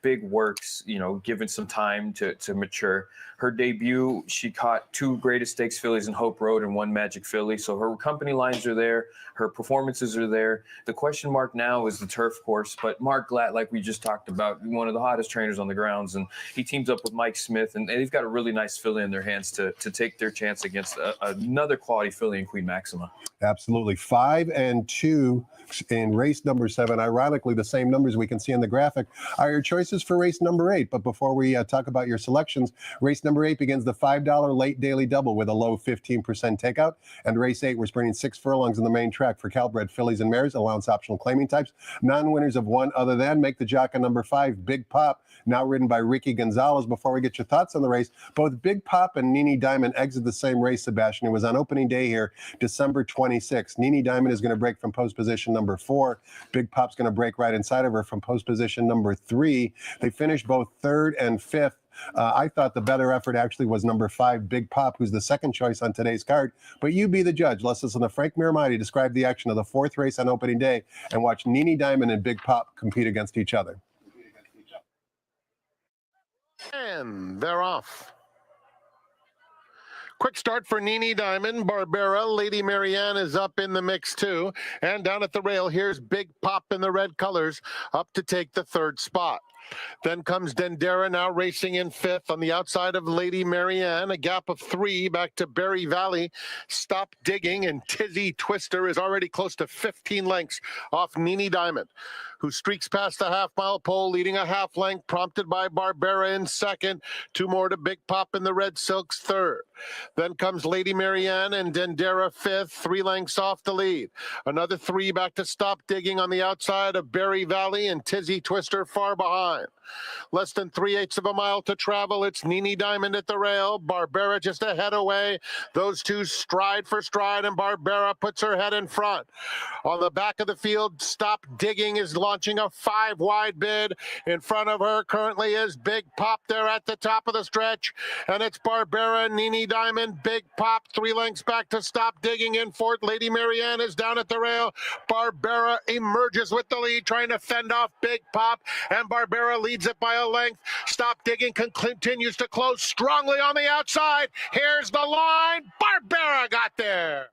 big works, given some time to mature. Her debut, she caught 2 greatest stakes fillies in Hope Road and 1 Magic Filly. So her company lines are there. Her performances are there. The question mark now is the turf course. But Mark Glatt, like we just talked about, one of the hottest trainers on the grounds, and he teams up with Mike Smith, and they've got a really nice filly in their hands to take their chance against another quality filly in Queen Maxima. Absolutely. 5 and 2 in race number 7. Ironically, the same numbers we can see in the graphic are your choices for race number 8. But before we talk about your selections, race number 8 begins the $5 late daily double with a low 15% takeout. And race 8, we're sprinting 6 furlongs in the main track for Calbred fillies and mares, allowance optional claiming types. Non-winners of one other than make the jock on number 5, Big Pop, now ridden by Ricky Gonzalez. Before we get your thoughts on the race, both Big Pop and Nini Diamond exit the same race, Sebastian. It was on opening day here, December 26th. Nini Diamond is going to break from post position number 4. Big Pop's going to break right inside of her from post position number 3. They finished both 3rd and 5th. I thought the better effort actually was number 5, Big Pop, who's the second choice on today's card. But you be the judge. Let's listen to Frank Miramati describe the action of the 4th race on opening day and watch Nini Diamond and Big Pop compete against each other. And they're off. Quick start for Nini Diamond. Barbera, Lady Marianne is up in the mix too. And down at the rail, here's Big Pop in the red colors up to take the 3rd spot. Then comes Dendera, now racing in 5th on the outside of Lady Marianne. A gap of 3 back to Berry Valley. Stop Digging, and Tizzy Twister is already close to 15 lengths off Nini Diamond, who streaks past the half-mile pole, leading a half length, prompted by Barbera in 2nd. 2 more to Big Pop in the Red Silks 3rd. Then comes Lady Marianne and Dendera 5th, 3 lengths off the lead. Another 3 back to Stop Digging on the outside of Berry Valley, and Tizzy Twister far behind. Less than 3/8 of a mile to travel. It's Nini Diamond at the rail. Barbera just a head away. Those two stride for stride, and Barbera puts her head in front. On the back of the field, Stop Digging is launching a 5-wide bid. In front of her currently is Big Pop there at the top of the stretch. And it's Barbera, Nini Diamond, Big Pop, 3 lengths back to Stop Digging in 4th. Lady Marianne is down at the rail. Barbera emerges with the lead, trying to fend off Big Pop, and Barbera leads it by a length. Stop Digging continues to close strongly on the outside. Here's the line. Barbera got there.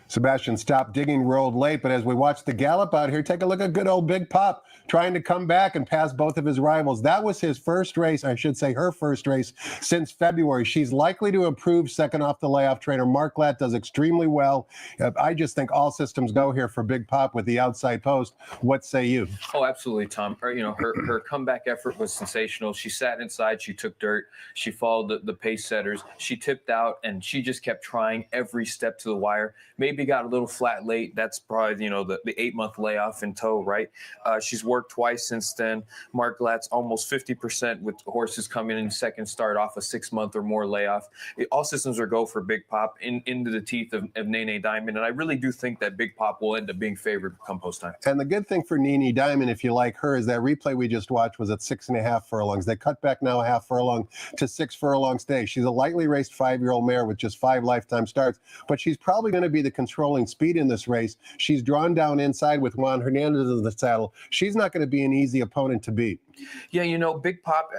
Sebastian, Stop Digging rolled late, but as we watch the gallop out here, take a look at good old Big Pop trying to come back and pass both of his rivals. That was his first race, I should say her first race, since February. She's likely to improve second off the layoff. Trainer Mark Glatt does extremely well. I just think all systems go here for Big Pop with the outside post. What say you? Oh, absolutely, Tom. Her comeback effort was sensational. She sat inside, she took dirt, she followed the pace setters, she tipped out, and she just kept trying every step to the wire. Maybe got a little flat late. That's probably, the 8-month layoff in tow, right? She's worked twice since then. Mark Glatt's almost 50% with horses coming in second start off a 6-month or more layoff. All systems are go for Big Pop into the teeth of Nene Diamond, and I really do think that Big Pop will end up being favored come post time. And the good thing for Nene Diamond, if you like her, is that replay we just watched was at 6.5 furlongs. They cut back now a half furlong to 6 furlong stay. She's a lightly raced 5-year-old mare with just 5 lifetime starts, but she's probably going to be the controlling speed in this race. She's drawn down inside with Juan Hernandez in the saddle. She's not going to be an easy opponent to beat. Yeah, Big Pop,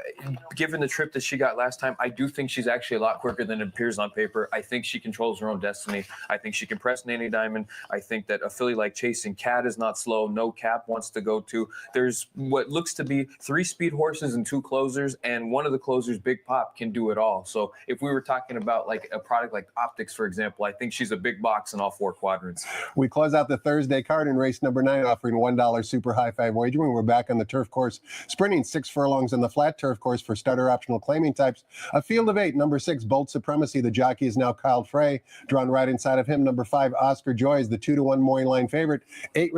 given the trip that she got last time, I do think she's actually a lot quicker than it appears on paper. I think she controls her own destiny. I think she can press Nene Diamond. I think that a filly like Chasing Cat is not slow. No Cap wants to go to. There's what looks to be 3 speed horses and 2 closers, and one of the closers, Big Pop, can do it all. So if we were talking about like a product like Optics, for example, I think she's a big box in all 4 quadrants. We close out the Thursday card in race number 9, offering $1 super high 5 wagering. We're back on the turf course, sprinting 6 furlongs on the flat turf course for starter optional claiming types. A field of 8, number 6, Bold Supremacy. The jockey is now Kyle Frey. Drawn right inside of him, number 5, Oscar Joy is the 2-1 morning line favorite. 8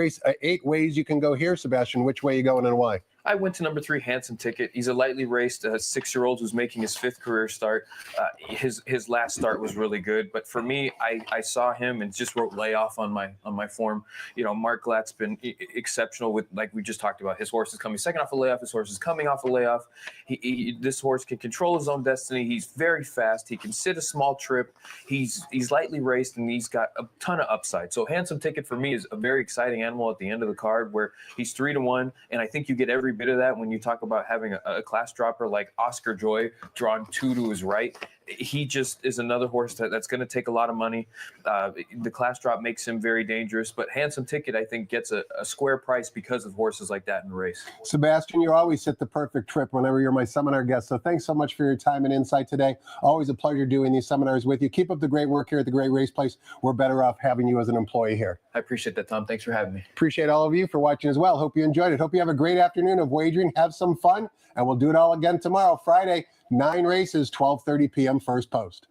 ways you can go here, Sebastian. Which way you going and why? I went to number 3, Handsome Ticket. He's a lightly raced 6-year-old who's making his 5th career start. His last start was really good, but for me, I saw him and just wrote layoff on my form. Mark Glatt's been exceptional with, like we just talked about. His horse is coming second off a layoff. His horse is coming off a layoff. This horse can control his own destiny. He's very fast. He can sit a small trip. He's lightly raced, and he's got a ton of upside. So Handsome Ticket for me is a very exciting animal at the end of the card, where he's 3-1, and I think you get every bit of that when you talk about having a class dropper like Oscar Joy drawn 2 to his right. He just is another horse that's going to take a lot of money. The class drop makes him very dangerous, but Handsome Ticket, I think, gets a square price because of horses like that in the race. Sebastian, you always set the perfect trip whenever you're my seminar guest, so thanks so much for your time and insight today. Always a pleasure doing these seminars with you. Keep up the great work here at the Great Race Place. We're better off having you as an employee here. I appreciate that, Tom. Thanks for having me. Appreciate all of you for watching as well. Hope you enjoyed it. Hope you have a great afternoon of wagering. Have some fun, and we'll do it all again tomorrow, Friday. 9 races, 12:30 p.m. first post.